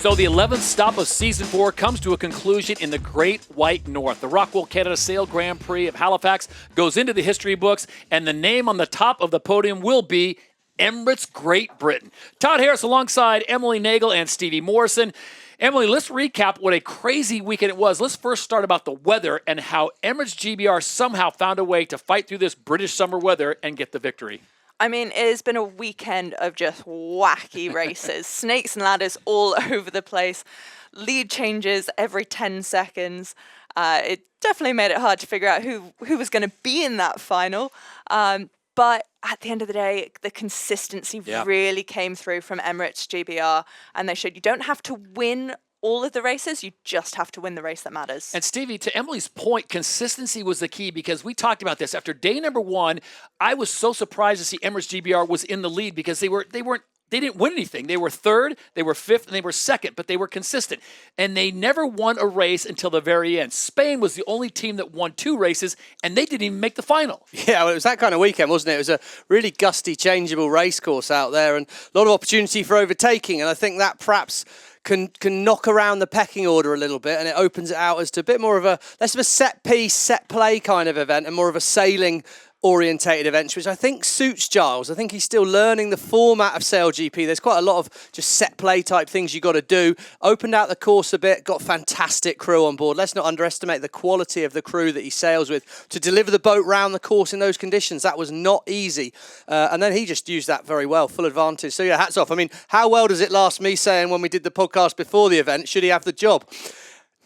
So the 11th stop of Season 4 comes to a conclusion in the Great White North. The ROCKWOOL Canada Sail Grand Prix of Halifax goes into the history books, and the name on the top of the podium will be Emirates Great Britain. Todd Harris alongside Emily Nagel and Stevie Morrison. Emily, let's recap what a crazy weekend it was. Let's first start about the weather and how EmiratesGBR somehow found a way to fight through this British summer weather and get the victory. I mean, it has been a weekend of just wacky races. Snakes and ladders all over the place. Lead changes every 10 seconds. It definitely made it hard to figure out who was going to be in that final. But at the end of the day, the consistency really came through from EmiratesGBR. And they showed you don't have to win all of the races, you just have to win the race that matters. And Stevie, to Emily's point, consistency was the key, because we talked about this. After day number 1, I was so surprised to see EmiratesGBR was in the lead, because they didn't win anything. They were 3rd, they were 5th, and they were 2nd, but they were consistent. And they never won a race until the very end. Spain was the only team that won 2 races, and they didn't even make the final. Yeah, well, it was that kind of weekend, wasn't it? It was a really gusty, changeable race course out there, and a lot of opportunity for overtaking. And I think that perhaps can knock around the pecking order a little bit, and it opens it out as to a bit more of a, less of a set piece, set play kind of event, and more of a sailing orientated event, which I think suits Giles. I think he's still learning the format of SailGP. There's quite a lot of just set play type things you got to do. Opened out the course a bit, got fantastic crew on board. Let's not underestimate the quality of the crew that he sails with to deliver the boat round the course in those conditions. That was not easy. And then he just used that very well, full advantage. So yeah, hats off. I mean, how well does it last me saying when we did the podcast before the event, should he have the job?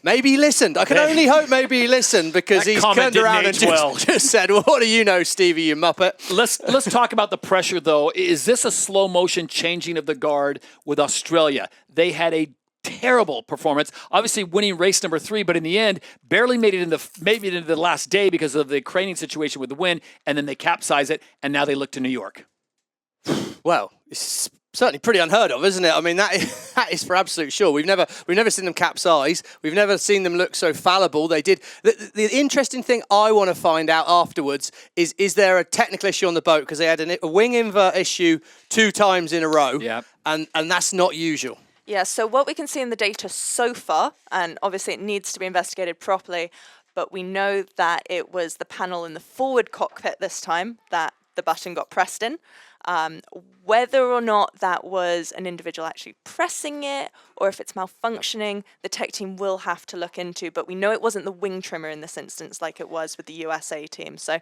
Maybe he listened. I can only hope maybe he listened, because he's turned around and just said, well, what do you know, Stevie, you muppet? Let's talk about the pressure, though. Is this a slow motion changing of the guard with Australia? They had a terrible performance, obviously winning race number 3, but in the end, barely made it into the last day because of the craning situation with the wind, and then they capsize it, and now they look to New York. Well, it's certainly pretty unheard of, isn't it? I mean, that is for absolute sure. We've never seen them capsize. We've never seen them look so fallible. They did. The interesting thing I want to find out afterwards is there a technical issue on the boat, because they had a wing invert issue 2 times in a row, and that's not usual. Yeah, so what we can see in the data so far, and obviously it needs to be investigated properly, but we know that it was the panel in the forward cockpit this time that the button got pressed in. Whether or not that was an individual actually pressing it, or if it's malfunctioning, the tech team will have to look into. But we know it wasn't the wing trimmer in this instance like it was with the USA team. So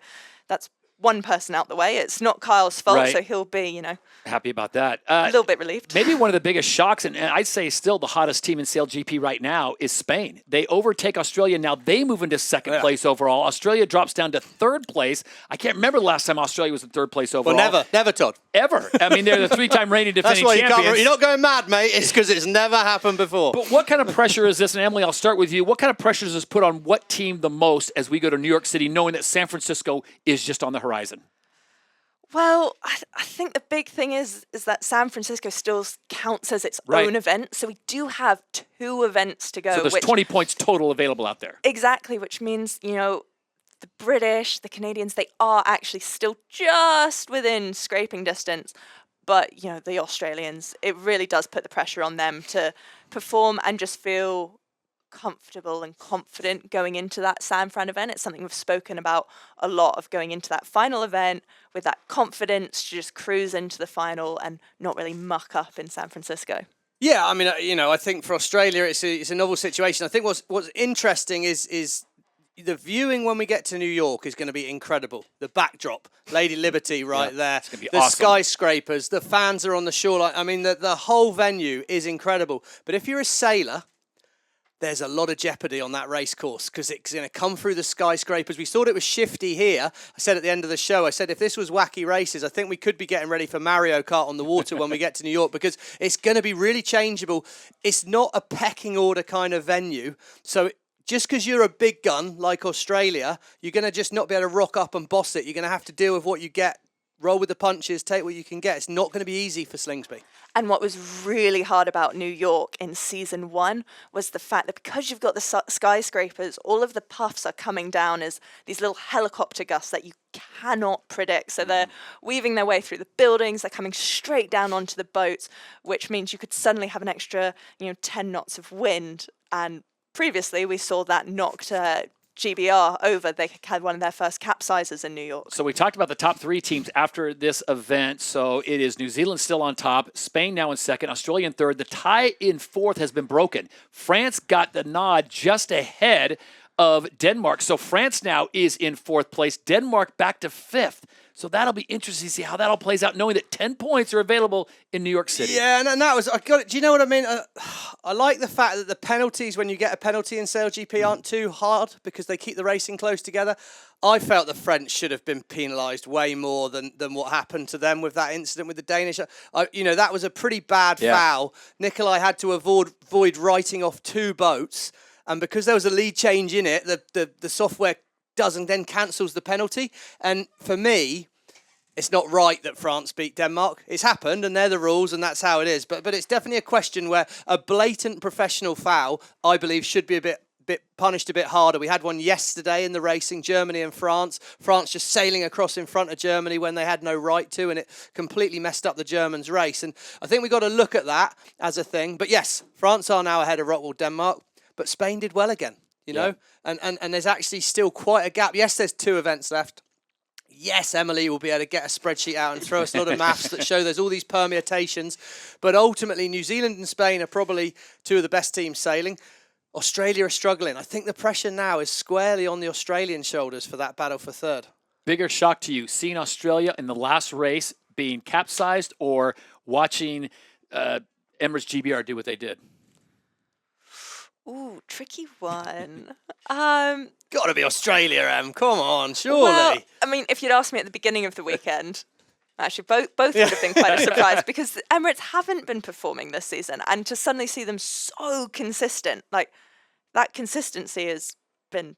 that's one person out the way. It's not Kyle's fault, so he'll be, happy about that. A little bit relieved. Maybe one of the biggest shocks, and I'd say still the hottest team in SailGP right now, is Spain. They overtake Australia. Now they move into 2nd place overall. Australia drops down to 3rd place. I can't remember the last time Australia was in 3rd place overall. Well, never, Todd. Ever. I mean, they're the 3-time reigning defending champions. You're not going mad, mate. It's because it's never happened before. But what kind of pressure is this? And Emily, I'll start with you. What kind of pressure does this put on what team the most as we go to New York City, knowing that San Francisco is just on the horizon? Well, I think the big thing is that San Francisco still counts as its own event. So we do have 2 events to go. So there's 20 points total available out there. Exactly, which means, the British, the Canadians, they are actually still just within scraping distance. But, the Australians, it really does put the pressure on them to perform and just feel comfortable and confident going into that San Fran event. It's something we've spoken about a lot, of going into that final event with that confidence to just cruise into the final and not really muck up in San Francisco. Yeah, I mean, I think for Australia it's a novel situation. I think what's interesting is the viewing when we get to New York is going to be incredible. The backdrop, Lady Liberty there. It's going to be the awesome. Skyscrapers, the fans are on the shoreline. I mean, the whole venue is incredible. But if you're a sailor, there's a lot of jeopardy on that race course, because it's going to come through the skyscrapers. We thought it was shifty here. I said at the end of the show, if this was wacky races, I think we could be getting ready for Mario Kart on the water when we get to New York, because it's going to be really changeable. It's not a pecking order kind of venue. So just because you're a big gun like Australia, you're going to just not be able to rock up and boss it. You're going to have to deal with what you get roll with the punches, take what you can get. It's not going to be easy for Slingsby. And what was really hard about New York in season 1 was the fact that because you've got the skyscrapers, all of the puffs are coming down as these little helicopter gusts that you cannot predict. So they're weaving their way through the buildings, they're coming straight down onto the boats, which means you could suddenly have an extra, 10 knots of wind. And previously we saw that knocked GBR over. They had one of their first capsizes in New York. So we talked about the top 3 teams after this event. So it is New Zealand still on top, Spain now in second, Australia in third. The tie in fourth has been broken. France got the nod just ahead of Denmark. So France now is in fourth place. Denmark back to fifth. So that'll be interesting to see how that all plays out, knowing that 10 points are available in New York City. Yeah, and that was, I got it. Do you know what I mean? I like the fact that the penalties, when you get a penalty in SailGP, aren't too hard because they keep the racing close together. I felt the French should have been penalised way more than what happened to them with that incident with the Danish. That was a pretty bad foul. Nikolai had to avoid writing off 2 boats, and because there was a lead change in it, the software then cancels the penalty. And for me, it's not right that France beat Denmark. It's happened, and they're the rules, and that's how it is. But it's definitely a question where a blatant professional foul, I believe, should be a bit punished a bit harder. We had one yesterday in the racing, Germany and France. France just sailing across in front of Germany when they had no right to, and it completely messed up the Germans' race. And I think we've got to look at that as a thing. But yes, France are now ahead of ROCKWOOL Denmark, but Spain did well again. You know, and there's actually still quite a gap. Yes, there's 2 events left. Yes, Emily will be able to get a spreadsheet out and throw us a lot of maths that show there's all these permutations. But ultimately, New Zealand and Spain are probably 2 of the best teams sailing. Australia are struggling. I think the pressure now is squarely on the Australian shoulders for that battle for third. Bigger shock to you, seeing Australia in the last race being capsized or watching EmiratesGBR do what they did? Ooh, tricky one. Got to be Australia, Em. Come on, surely. Well, I mean, if you'd asked me at the beginning of the weekend, actually both would have been quite a surprise because the Emirates haven't been performing this season, and to suddenly see them so consistent, like that consistency has been,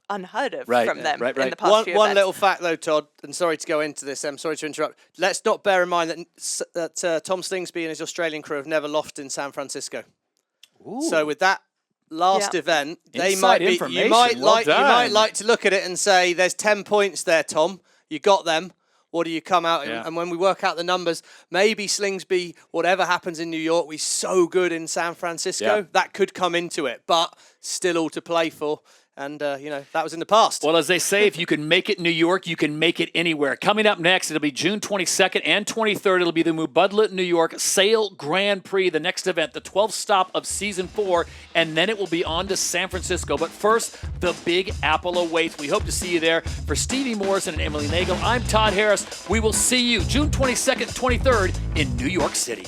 unheard of from them in the past few One events. little fact, though, Todd, and sorry to go into this, I'm sorry to interrupt. Let's not bear in mind that Tom Slingsby and his Australian crew have never lost in San Francisco. Ooh. So with that last event, they might be. You might like to look at it and say, "There's 10 points there, Tom. You got them. What do you come out?" And when we work out the numbers, maybe Slingsby, whatever happens in New York, we're so good in San Francisco that could come into it, but still all to play for. And, that was in the past. Well, as they say, if you can make it New York, you can make it anywhere. Coming up next, it'll be June 22nd and 23rd. It'll be the Mubudlet New York Sail Grand Prix, the next event, the 12th stop of Season 4, and then it will be on to San Francisco. But first, the Big Apple awaits. We hope to see you there. For Stevie Morrison and Emily Nagel, I'm Todd Harris. We will see you June 22nd and 23rd in New York City.